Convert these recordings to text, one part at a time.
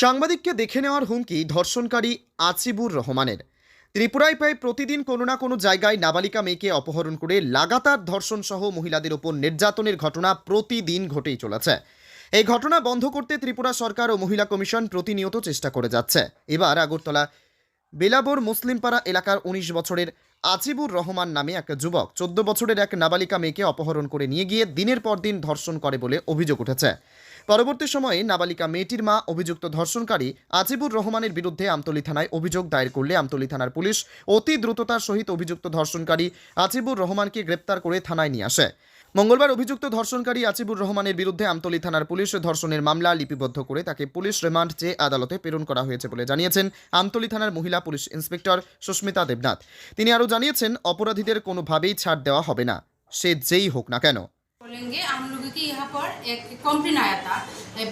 সাংবাদিককে দেখে নেওয়ার হুমকি ধর্ষণকারী আজিবুর রহমানের। ত্রিপুরায় প্রায় প্রতিদিন কোনো না কোনো জায়গায় নাবালিকা মেয়েকে অপহরণ করে লাগাতার ধর্ষণ সহ মহিলাদের ওপর নির্যাতনের ঘটনা প্রতিদিন ঘটেই চলেছে। এই ঘটনা বন্ধ করতে ত্রিপুরা সরকার ও মহিলা কমিশন প্রতিনিয়ত চেষ্টা করে যাচ্ছে। এবার আগরতলা বেলাবোর মুসলিমপাড়া এলাকার ১৯ বছরের আজিবুর রহমান নামে এক যুবক ১৪ বছরের এক নাবালিকা মেয়েকে অপহরণ করে নিয়ে গিয়ে দিনের পর দিন ধর্ষণ করে বলে অভিযোগ উঠেছে। পরবর্তী সময়ে নাবালিকা মেয়েটির মা অভিযুক্ত ধর্ষণকারী আজিবুর রহমানের বিরুদ্ধে আমতলী থানায় অভিযোগ দায়ের করলে আমতলী থানার পুলিশ অতি দ্রুততার সহিত অভিযুক্ত ধর্ষণকারী আজিবুর রহমানকে গ্রেপ্তার করে থানায় নিয়ে আসে। মঙ্গলবার অভিযুক্ত ধর্ষণকারী আজিবুর রহমানের বিরুদ্ধে আমতলী থানার পুলিশ ধর্ষণের মামলা লিপিবদ্ধ করে তাকে পুলিশ রিমান্ড চেয়ে আদালতে প্রেরণ করা হয়েছে বলে জানিয়েছেন আমতলী থানার মহিলা পুলিশ ইন্সপেক্টর সুস্মিতা দেবনাথ। তিনি আরও জানিয়েছেন, অপরাধীদের কোনোভাবেই ছাড় দেওয়া হবে না, সে যেই হোক না কেন। बोलेंगे हम लोगों की यहाँ पर एक कंप्लेन आया था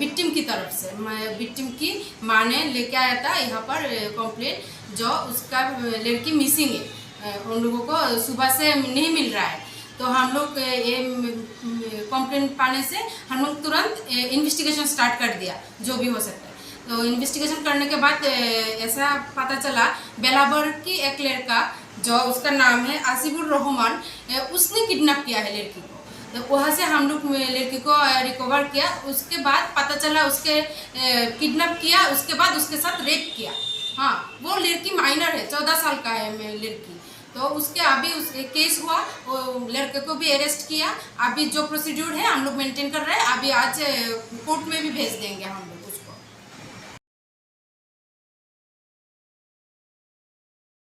विक्टिम की तरफ से। विक्टिम की माँ ने लेके आया था यहाँ पर कंप्लेन, जो उसका लड़की मिसिंग है, उन लोगों को सुबह से नहीं मिल रहा है। तो हम लोग ये कंप्लेन पाने से हम लोग तुरंत इन्वेस्टिगेशन स्टार्ट कर दिया जो भी हो सकता है। तो इन्वेस्टिगेशन करने के बाद ऐसा पता चला बेलाबर की एक लड़का जो उसका नाम है आसिफुर रहमान, उसने किडनैप किया है लड़की को। तो वहाँ से हम लोग लड़की को रिकवर किया। उसके बाद पता चला उसके किडनैप किया, उसके बाद उसके साथ रेप किया। हाँ, वो लड़की माइनर है, 14 साल का है लड़की। तो उसके अभी उसके केस हुआ, वो लड़के को भी अरेस्ट किया। अभी जो प्रोसीड्यूर है हम लोग मेंटेन कर रहे हैं। अभी आज कोर्ट में भी भेज देंगे हम लोग।